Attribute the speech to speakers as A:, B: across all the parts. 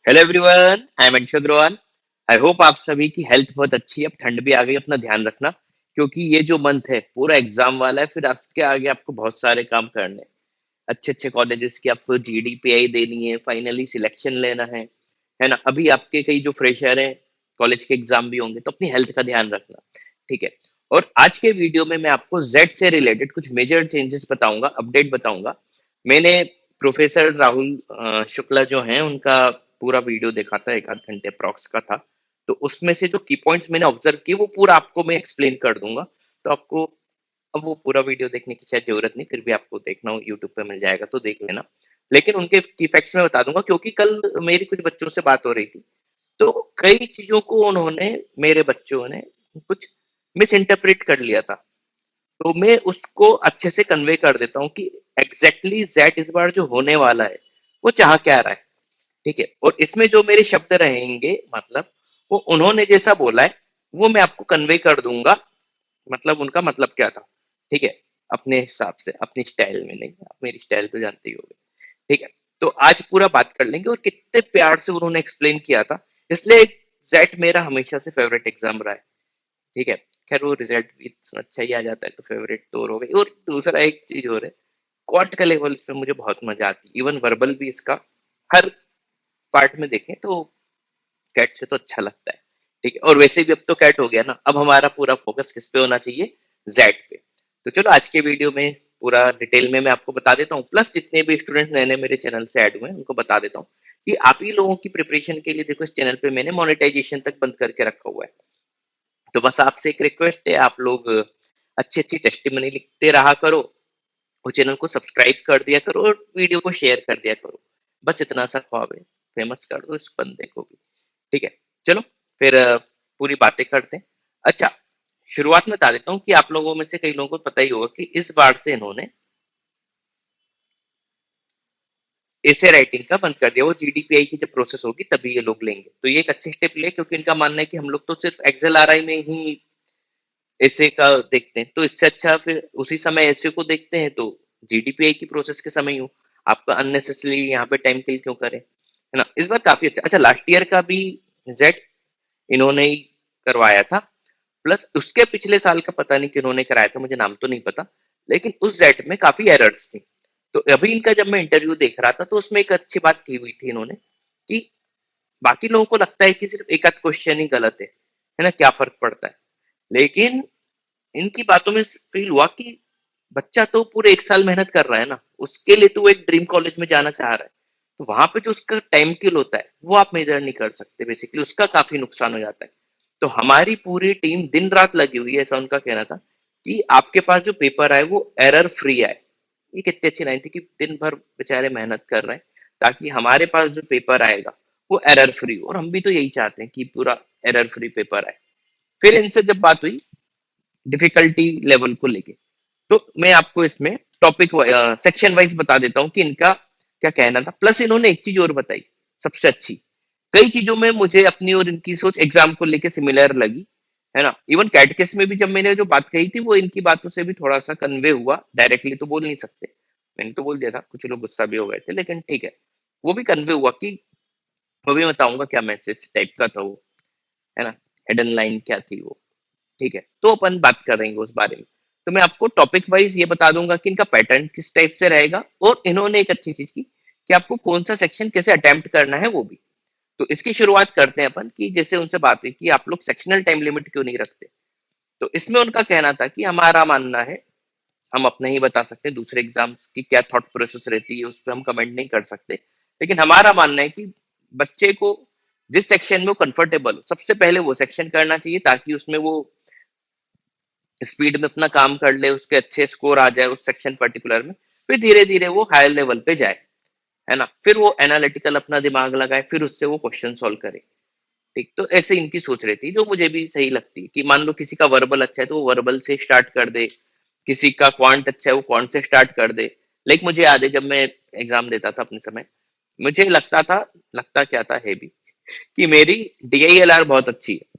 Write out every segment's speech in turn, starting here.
A: Hello everyone, I am Anshu Agrawal. I hope आप सभी की हेल्थ बहुत अच्छी है। अब ठंड भी आ गई, अपना ध्यान रखना क्योंकि ये जो मंथ है पूरा एग्जाम वाला है। फिर इसके आगे आपको बहुत सारे काम करने हैं। अच्छे अच्छे कॉलेजेस की आपको जीडीपीआई देनी है, फाइनली सिलेक्शन लेना है ना। अभी आपके कई जो फ्रेशर हैं, कॉलेज के एग्जाम भी होंगे, तो अपनी हेल्थ का ध्यान रखना, ठीक है। और आज के वीडियो में मैं आपको जेड से रिलेटेड कुछ मेजर चेंजेस बताऊंगा, अपडेट बताऊंगा। मैंने प्रोफेसर राहुल शुक्ला जो हैं उनका पूरा वीडियो देखा था, एक आध घंटे अप्रॉक्स का था। तो उसमें से जो की पॉइंट्स मैंने ऑब्जर्व किए वो पूरा आपको मैं एक्सप्लेन कर दूंगा। तो आपको अब वो पूरा वीडियो देखने की शायद जरूरत नहीं, फिर भी आपको देखना हो यूट्यूब पे मिल जाएगा तो देख लेना। लेकिन उनके की फैक्ट्स में बता दूंगा, क्योंकि कल मेरी कुछ बच्चों से बात हो रही थी। तो कई चीजों को उन्होंने, मेरे बच्चों ने कुछ मिस इंटरप्रेट कर लिया था। तो मैं उसको अच्छे से कन्वे कर देता हूँ कि एग्जैक्टली जेट इस बार जो होने वाला है वो चाह क्या रहा है, ठीक है। और इसमें जो मेरे शब्द रहेंगे, मतलब वो उन्होंने जैसा बोला है वो मैं आपको कन्वे कर दूंगा। मतलब उनका मतलब क्या था, ठीक है। अपने हिसाब से, अपनी स्टाइल में नहीं, आप मेरी स्टाइल तो जानते ही होगे, ठीक है। तो आज पूरा बात कर लेंगे और कितने प्यार से उन्होंने एक्सप्लेन किया था। इसलिए जेट मेरा हमेशा से फेवरेट एग्जाम रहा है, ठीक है। खैर वो रिजल्ट भी अच्छा ही आ जाता है तो फेवरेट तो और हो गई। और दूसरा एक चीज और है, क्वांट का लेवल इसमें मुझे बहुत मजा आती है। इवन वर्बल भी इसका हर पार्ट में देखें तो कैट से तो अच्छा लगता है, ठीक है। और वैसे भी अब तो कैट हो गया ना, अब हमारा पूरा फोकस किस पे होना चाहिए, जेड पे। तो चलो आज के वीडियो में पूरा डिटेल में मैं आपको बता देता हूँ, प्लस जितने भी स्टूडेंट नए नए मेरे चैनल से ऐड हुए हैं उनको बता देता हूँ कि आप ही लोगों की प्रिपरेशन के लिए देखो, इस चैनल पे मैंने मोनेटाइजेशन तक बंद करके रखा हुआ है। तो बस आपसे एक रिक्वेस्ट है, आप लोग अच्छी अच्छी टेस्टिमनी लिखते रहा करो, और चैनल को सब्सक्राइब कर दिया करो और वीडियो को शेयर कर दिया करो। बस इतना सा ख्वाब है, फेमस कर दो इस बंदे को भी, ठीक है। चलो फिर पूरी बातें करते हैं। अच्छा, शुरुआत में बता देता हूँ कि आप लोगों में से कई लोगों को पता ही होगा कि इस बार से इन्होंने ऐसे राइटिंग का बंद कर दिया। वो जीडीपीआई की जब प्रोसेस होगी तभी ये लोग लेंगे। तो ये एक अच्छे स्टेप ले, क्योंकि इनका मानना है कि हम लोग तो सिर्फ एक्सेल आर आई में ही ऐसे का देखते हैं, तो इससे अच्छा फिर उसी समय ऐसे को देखते हैं। तो जीडीपीआई की प्रोसेस के समय हूँ, आपका अननेसेसरली यहाँ पे टाइम किल क्यों करें, है ना। इस बार काफी अच्छा। अच्छा, लास्ट ईयर का भी जेट इन्होंने ही करवाया था, प्लस उसके पिछले साल का पता नहीं किन्होंने कराया था, मुझे नाम तो नहीं पता। लेकिन उस जेट में काफी एरर्स थी। तो अभी इनका जब मैं इंटरव्यू देख रहा था तो उसमें एक अच्छी बात की हुई थी इन्होंने, कि बाकी लोगों को लगता है कि सिर्फ एक आध क्वेश्चन ही गलत है ना, क्या फर्क पड़ता है। लेकिन इनकी बातों में फील हुआ कि बच्चा तो पूरे एक साल मेहनत कर रहा है ना, उसके लिए तो वो एक ड्रीम कॉलेज में जाना चाह रहा है। तो वहां पे जो उसका टाइम किल होता है वो आप मेजर नहीं कर सकते, बेसिकली उसका काफी नुकसान हो जाता है। तो हमारी पूरी टीम दिन रात लगी हुई है, ऐसा उनका कहना था, कि आपके पास जो पेपर आए वो एरर फ्री आए। ये कितनी अच्छी लाइन थी कि दिन भर बेचारे मेहनत कर रहे हैं ताकि हमारे पास जो पेपर आएगा वो एरर फ्री हो। और हम भी तो यही चाहते हैं कि पूरा एरर फ्री पेपर आए। फिर इनसे जब बात हुई डिफिकल्टी लेवल को लेके, तो मैं आपको इसमें टॉपिक सेक्शन वाइज बता देता हूँ कि इनका क्या कहना था। प्लस इन्होंने एक चीज और बताई सबसे अच्छी, कई चीजों में मुझे अपनी और इनकी सोच एग्जाम को लेके सिमिलर लगी, है ना। इवन कैटकेस में भी जब मैंने जो बात कही थी वो इनकी बातों से भी थोड़ा सा कन्वे हुआ, डायरेक्टली तो बोल नहीं सकते, मैंने तो बोल दिया था, कुछ लोग गुस्सा भी हो गए थे, लेकिन ठीक है। वो भी कन्वे हुआ कि, वो भी बताऊंगा क्या मैसेज टाइप का था वो, है ना, हिडन लाइन क्या थी वो, ठीक है। तो अपन बात करेंगे उस बारे में। तो मैं आपको टॉपिक वाइज ये बता दूंगा कि इनका पैटर्न किस टाइप से रहेगा, और इन्होंने एक अच्छी चीज की कि आपको कौन सा सेक्शन कैसे अटेम्प्ट करना है वो भी। तो इसकी शुरुआत करते हैं अपन, कि जैसे उनसे बात हुई कि आप लोग सेक्शनल टाइम लिमिट क्यों नहीं रखते। तो इसमें उनका कहना था कि हमारा मानना है, हम अपना ही बता सकते हैं, दूसरे एग्जाम्स की क्या थॉट प्रोसेस रहती है उस पर हम कमेंट नहीं कर सकते। लेकिन हमारा मानना है कि बच्चे को जिस सेक्शन में वो कंफर्टेबल हो सबसे पहले वो सेक्शन करना चाहिए, ताकि उसमें वो स्पीड में अपना काम कर ले, उसके अच्छे स्कोर आ जाए उस सेक्शन पर्टिकुलर में। फिर धीरे धीरे वो हायर लेवल पे जाए, है ना। फिर वो एनालिटिकल अपना दिमाग लगाए, फिर उससे वो क्वेश्चन सॉल्व करे, ठीक। तो ऐसे इनकी सोच रहती है, जो मुझे भी सही लगती है, कि मान लो किसी का वर्बल अच्छा है तो वो वर्बल से स्टार्ट कर दे, किसी का क्वांट अच्छा है वो क्वांट से स्टार्ट कर दे। लेकिन मुझे याद है जब मैं एग्जाम देता था अपने समय, मुझे लगता था, लगता क्या था है भी, कि मेरी डीआईएलआर बहुत अच्छी है।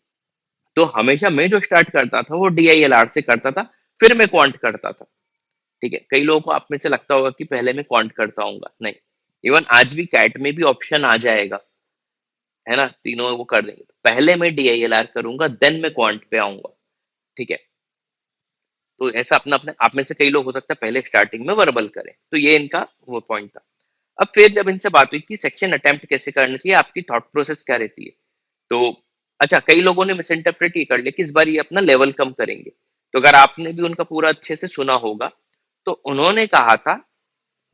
A: तो हमेशा मैं जो स्टार्ट करता था वो डीआईएलआर से करता था, फिर मैं क्वांट करता था, ठीक है। कई लोगों को आप में से लगता होगा कि पहले मैं क्वांट करता हूँ, नहीं। इवन आज भी कैट में भी ऑप्शन आ जाएगा है ना, तीनों वो कर देंगे। तो पहले मैं DILR करूंगा, देन मैं क्वांट पे आऊंगा। ठीक है, तो ऐसा अपना अपना, आप में से कई लोग हो सकता है पहले स्टार्टिंग में वर्बल करें, तो ये इनका वो पॉइंट था। अब फिर जब इनसे बात हुई कि सेक्शन अटेम्प्ट कैसे करना चाहिए, आपकी थॉट प्रोसेस क्या रहती है, तो अच्छा, कई लोगों ने मिस इंटरप्रेट ये कर लिया कि इस बार ये अपना लेवल कम करेंगे। तो अगर आपने भी उनका पूरा अच्छे से सुना होगा, तो उन्होंने कहा था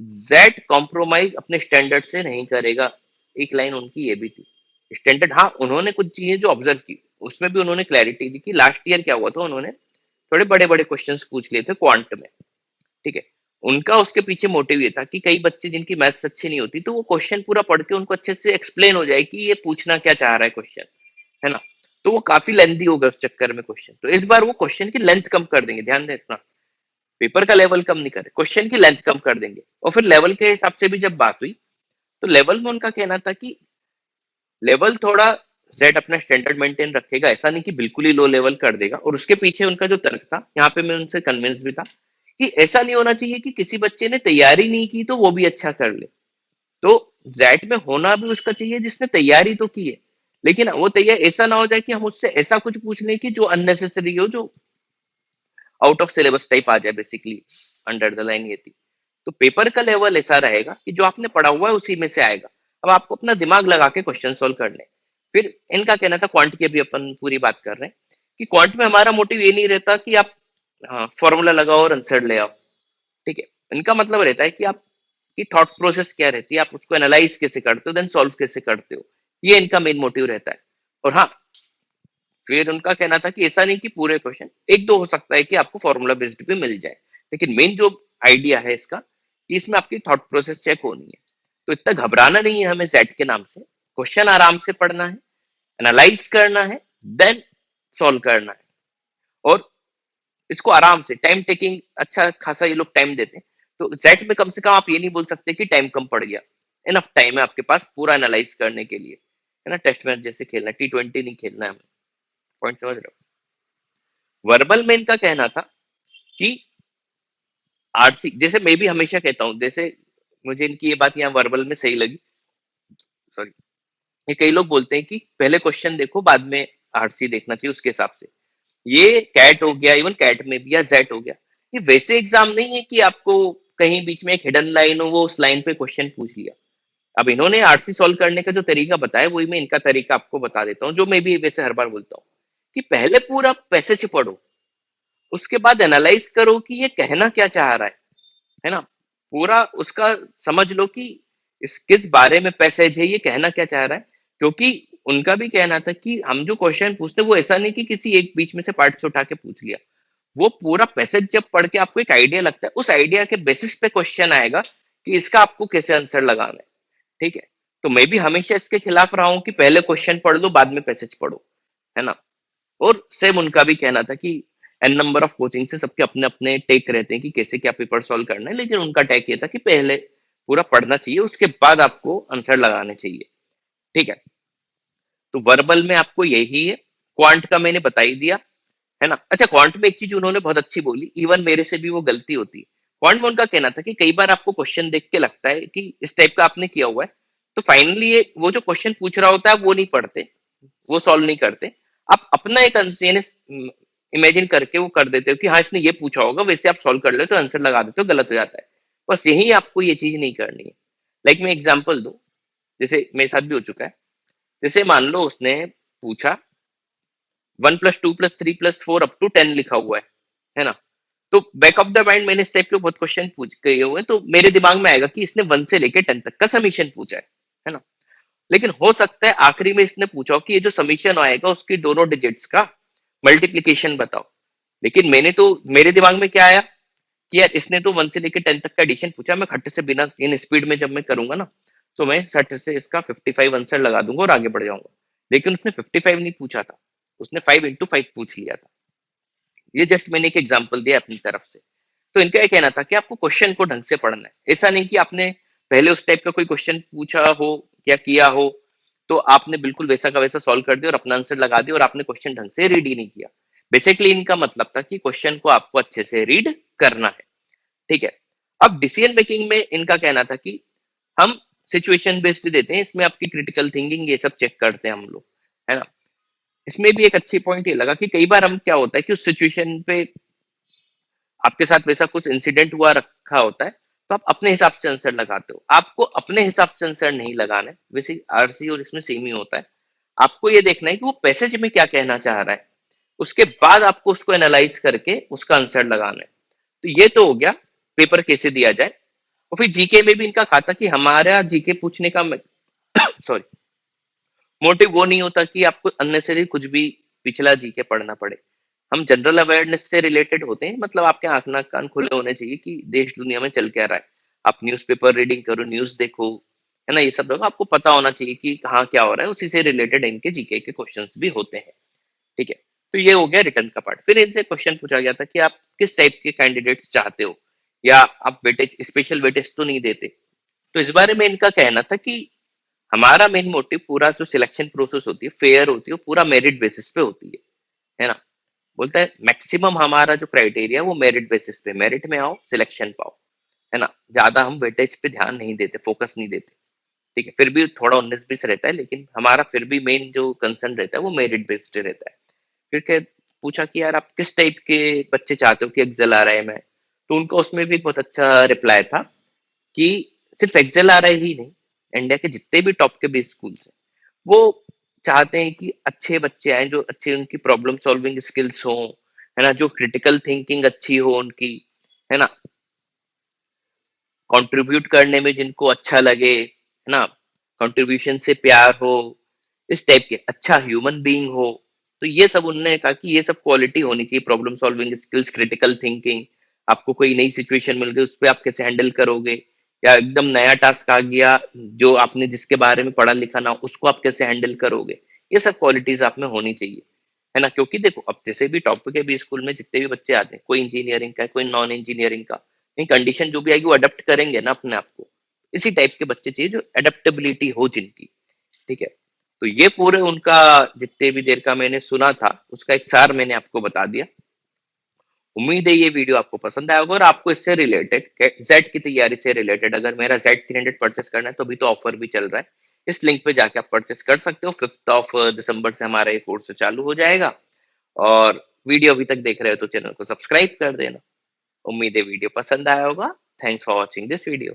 A: जेड कॉम्प्रोमाइज अपने स्टैंडर्ड से नहीं करेगा। एक लाइन उनकी ये भी थी, स्टैंडर्ड, हाँ उन्होंने कुछ चीजें जो ऑब्जर्व की उसमें भी उन्होंने क्लैरिटी दी कि लास्ट ईयर क्या हुआ था, उन्होंने थोड़े बड़े बड़े क्वेश्चंस पूछ लिए थे क्वांट में। ठीक है, उनका उसके पीछे मोटिव ये था कि कई बच्चे जिनकी मैथ्स अच्छी नहीं होती, तो वो क्वेश्चन पूरा पढ़ के उनको अच्छे से एक्सप्लेन हो जाए कि ये पूछना क्या चाह रहा है क्वेश्चन, है ना। तो वो काफी लेंथी होगा उस चक्कर में क्वेश्चन, तो इस बार वो क्वेश्चन की लेंथ कम कर देंगे, ध्यान देना, पेपर का लेवल कम नहीं करे, क्वेश्चन की लेंथ कम कर देंगे। और फिर लेवल के हिसाब से भी जब बात हुई, तो लेवल में उनका कहना था कि लेवल थोड़ा सेट अपना स्टैंडर्ड मेंटेन रखेगा, ऐसा नहीं कि बिल्कुल ही लो लेवल कर देगा। और उसके पीछे उनका जो तर्क था, यहाँ पे मैं उनसे कन्विंस भी था कि ऐसा नहीं होना चाहिए कि किसी बच्चे ने तैयारी नहीं की तो वो भी अच्छा कर ले। तो जेट में होना भी उसका चाहिए जिसने तैयारी तो की है, लेकिन वो तैयार ऐसा ना हो जाए कि हम उससे ऐसा कुछ पूछ लें कि जो अननेसेसरी हो, जो आउट ऑफ सिलेबस टाइप आ जाए, बेसिकली अंडर द लाइन ये थी। तो पेपर का लेवल ऐसा रहेगा कि जो आपने पढ़ा हुआ है उसी में से आएगा, अब आपको अपना दिमाग लगा के क्वेश्चन सोल्व करने। फिर इनका कहना था, क्वांट की अभी अपन पूरी बात कर रहे हैं, कि क्वांट में हमारा मोटिव ये नहीं रहता कि आप फॉर्मूला लगाओ और आंसर ले आओ। ठीक है, इनका मतलब रहता है कि आप की थॉट प्रोसेस क्या रहती है, आप उसको एनालाइज कैसे करते हो, देन सॉल्व कैसे करते हो, ये इनका मेन मोटिव रहता है। और हाँ, फिर उनका कहना था कि ऐसा नहीं कि पूरे क्वेश्चन, एक दो हो सकता है कि आपको फॉर्मूला बेस्ड भी मिल जाए, लेकिन मेन जो आइडिया है इसका, कि इसमें आपकी थॉट प्रोसेस चेक होनी है। तो इतना घबराना नहीं है हमें सेट के नाम से, क्वेश्चन आराम से पढ़ना है, एनालाइज करना है, देन सॉल्व करना है। और इसको आराम से, टाइम टेकिंग अच्छा खासा ये लोग टाइम देते हैं। तो सेट में कम से कम आप ये नहीं बोल सकते कि टाइम कम पड़ गया, इनफ टाइम है आपके पास पूरा एनालाइज करने के लिए, है ना। टेस्ट मैच जैसे खेलना, T20 नहीं खेलना है हमें, पॉइंट समझ रहे हो। वर्बल में इनका कहना था कि आरसी, जैसे मैं भी हमेशा कहता हूं, जैसे मुझे इनकी ये बात यहाँ वर्बल में सही लगी, सॉरी, ये कई लोग बोलते हैं कि पहले क्वेश्चन देखो बाद में आरसी देखना चाहिए उसके हिसाब से। ये कैट हो गया, इवन कैट में भी, या जेट हो गया, ये वैसे एग्जाम नहीं है कि आपको कहीं बीच में एक हिडन लाइन हो, वो उस लाइन पे क्वेश्चन पूछ लिया। अब इन्होंने आरसी सॉल्व करने का जो तरीका बताया, वही मैं इनका तरीका आपको बता देता हूँ, जो मैं भी वैसे हर बार बोलता हूँ, कि पहले पूरा पैसेज पढ़ो, उसके बाद एनालाइज करो कि ये कहना क्या चाह रहा है ना। पूरा उसका समझ लो कि इस किस बारे में पैसेज है, ये कहना क्या चाह रहा है। क्योंकि उनका भी कहना था कि हम जो क्वेश्चन पूछते, वो ऐसा नहीं कि किसी एक बीच में से पार्ट से उठा के पूछ लिया, वो पूरा पैसेज जब पढ़ के आपको एक आइडिया लगता है, उस आइडिया के बेसिस पे क्वेश्चन आएगा कि इसका आपको कैसे आंसर लगाना है। ठीक है, तो मैं भी हमेशा इसके खिलाफ रहा हूं कि पहले क्वेश्चन पढ़ लो बाद में पैसेज पढ़ो, है ना। और सेम उनका भी कहना था कि एन नंबर ऑफ कोचिंग से सबके अपने अपने टेक रहते हैं कि कैसे क्या पेपर सॉल्व करना है, लेकिन उनका टेक ये था कि पहले पूरा पढ़ना चाहिए, उसके बाद आपको आंसर लगाने चाहिए। ठीक है, तो वर्बल में आपको यही है, क्वांट का मैंने बता ही दिया, है ना। अच्छा, क्वांट में एक चीज उन्होंने बहुत अच्छी बोली, इवन मेरे से भी वो गलती होती है। क्वांट में उनका कहना था कि कई बार आपको क्वेश्चन देख के लगता है कि इस टाइप का आपने किया हुआ है, तो फाइनली वो जो क्वेश्चन पूछ रहा होता है वो नहीं पढ़ते, वो सॉल्व नहीं करते, आप अपना एक इमेजिन करके वो कर देते हो कि हाँ इसने ये पूछा होगा, वैसे आप सॉल्व कर लेते हो, आंसर लगा देते हो, गलत हो जाता है। बस यही आपको ये चीज नहीं करनी है। लाइक मैं एग्जांपल दूं, जैसे मेरे साथ भी हो चुका है। जैसे मान लो उसने पूछा 1+2+3+4 अप टू 10 लिखा हुआ है ना। तो बैक ऑफ द माइंड मैंने इस टाइप के बहुत क्वेश्चन पूछ गए हुए हैं, तो मेरे दिमाग में आएगा कि इसने 1 से लेके 10 तक का समीशन पूछा है ना। लेकिन हो सकता है आखिरी में इसने पूछा हो कि ये जो समीशन आएगा उसकी दोनों डिजिट्स का मल्टीप्लीकेशन बताओ। लेकिन मैंने तो, मेरे दिमाग में क्या आया कि यार इसने तो 1 से लेके 10 तक का एडिशन पूछा, मैं खट से बिना इन स्पीड में जब मैं करूंगा ना, तो मैं सट से इसका 55 आंसर लगा दूंगा और आगे बढ़ जाऊंगा। लेकिन उसने 55 नहीं पूछा था, उसने 5 into 5 पूछ लिया था। ये जस्ट मैंने एक एग्जांपल दिया अपनी तरफ से। तो इनका ये कहना था कि आपको क्वेश्चन को ढंग से पढ़ना है, ऐसा नहीं कि आपने पहले उस टाइप का कोई क्वेश्चन पूछा हो या किया हो, तो आपने बिल्कुल वैसा का वैसा सॉल्व कर दिया और अपना आंसर लगा दिया और आपने क्वेश्चन ढंग से रीड ही नहीं किया। बेसिकली इनका मतलब था कि क्वेश्चन को आपको अच्छे से रीड करना है। ठीक है, अब डिसीजन मेकिंग में इनका कहना था कि हम सिचुएशन बेस्ड देते हैं, इसमें आपकी क्रिटिकल थिंकिंग ये सब चेक करते हैं हम लोग, है ना। इसमें भी एक अच्छी पॉइंट ये लगा कि कई बार हम क्या होता है कि उस सिचुएशन पे आपके साथ वैसा कुछ इंसिडेंट हुआ रखा होता है, तो आप अपने हिसाब से आंसर लगाते हो। आपको अपने हिसाब से आंसर नहीं लगाना है, वैसे आरसी और इसमें सेम ही होता है। आपको ये देखना है कि वो पैसेज में क्या कहना चाह रहा है, उसके बाद आपको उसको एनालाइज करके उसका आंसर लगाना है। तो ये तो हो गया पेपर कैसे दिया जाए। और फिर जीके में भी इनका कहा था कि हमारा जीके पूछने का सॉरी मोटिव वो नहीं होता कि आपको अननेसेसरी कुछ भी पिछला जीके पढ़ना पड़े। हम जनरल अवेयरनेस से रिलेटेड होते हैं, मतलब आपके आंख नाक कान खुले होने चाहिए कि देश दुनिया में चल क्या रहा है। आप न्यूज़पेपर रीडिंग करो, न्यूज देखो, है ना, ये सब देखो, आपको पता होना चाहिए कि कहाँ क्या हो रहा है, उसी से रिलेटेड इनके जीके के क्वेश्चंस भी होते हैं। ठीक है, तो ये हो गया रिटर्न का पार्ट। फिर इनसे क्वेश्चन पूछा गया था कि आप किस टाइप के कैंडिडेट्स चाहते हो, या आप वेटेज, स्पेशल वेटेज तो नहीं देते। तो इस बारे में इनका कहना था कि हमारा मेन मोटिव, पूरा जो सिलेक्शन प्रोसेस होती है, फेयर होती है, वो पूरा मेरिट बेसिस पे होती है ना। बोलता है मैक्सिमम हमारा जो क्राइटेरिया वो मेरिट बेसिस पे, मेरिट में आओ, सिलेक्शन पाओ, है ना। ज्यादा हम वेटेज पे ध्यान नहीं देते, फोकस नहीं देते। ठीक है, फिर भी थोड़ा 19-20 रहता है, लेकिन हमारा फिर भी मेन जो कंसर्न रहता है वो मेरिट बेस्ड रहता है। फिर क्या पूछा कि यार आप किस टाइप के बच्चे चाहते हो कि एक्सेल आ रहा है मैं। तो उनका उसमें भी बहुत अच्छा रिप्लाई था कि सिर्फ एक्सेल आ रहा ही नहीं, इंडिया के जितने भी टॉप के बेस स्कूल्स हैं वो चाहते हैं कि अच्छे बच्चे आए, जो अच्छे उनकी प्रॉब्लम सॉल्विंग स्किल्स हो, है ना, जो क्रिटिकल थिंकिंग अच्छी हो उनकी, है ना, कंट्रीब्यूट करने में जिनको अच्छा लगे, है ना, कंट्रीब्यूशन से प्यार हो, इस टाइप के, अच्छा ह्यूमन बीइंग हो। तो ये सब उन्होंने कहा कि ये सब क्वालिटी होनी चाहिए, problem solving skills, critical thinking. आपको कोई नई सिचुएशन मिल गई, उस पर आप कैसे हैंडल करोगे, या एकदम नया टास्क आ गया जो आपने जिसके बारे में पढ़ा लिखा ना हो, उसको आप कैसे हैंडल करोगे। ये सब क्वालिटीज आप में होनी चाहिए, है ना। क्योंकि देखो, अब जैसे भी टॉप के भी स्कूल में जितने भी बच्चे आते हैं, कोई इंजीनियरिंग का है, कोई नॉन इंजीनियरिंग का, कंडीशन जो भी आएगी वो अडेप्ट करेंगे ना अपने आप को। इसी टाइप के बच्चे चाहिए जो अडेप्टेबिलिटी हो जिनकी। ठीक है, तो ये पूरे उनका जितने भी देर का मैंने सुना था उसका एक सार मैंने आपको बता दिया। उम्मीद है ये वीडियो आपको पसंद आया होगा, और आपको इससे रिलेटेड, जेड की तैयारी से रिलेटेड, अगर मेरा Z300 परचेस करना है तो अभी तो ऑफर भी चल रहा है, इस लिंक पे जाके आप परचेस कर सकते हो। 5 दिसंबर से हमारा ये कोर्स चालू हो जाएगा। और वीडियो अभी तक देख रहे हो तो चैनल को सब्सक्राइब कर देना। उम्मीद है वीडियो पसंद आया होगा। Thanks for watching this video.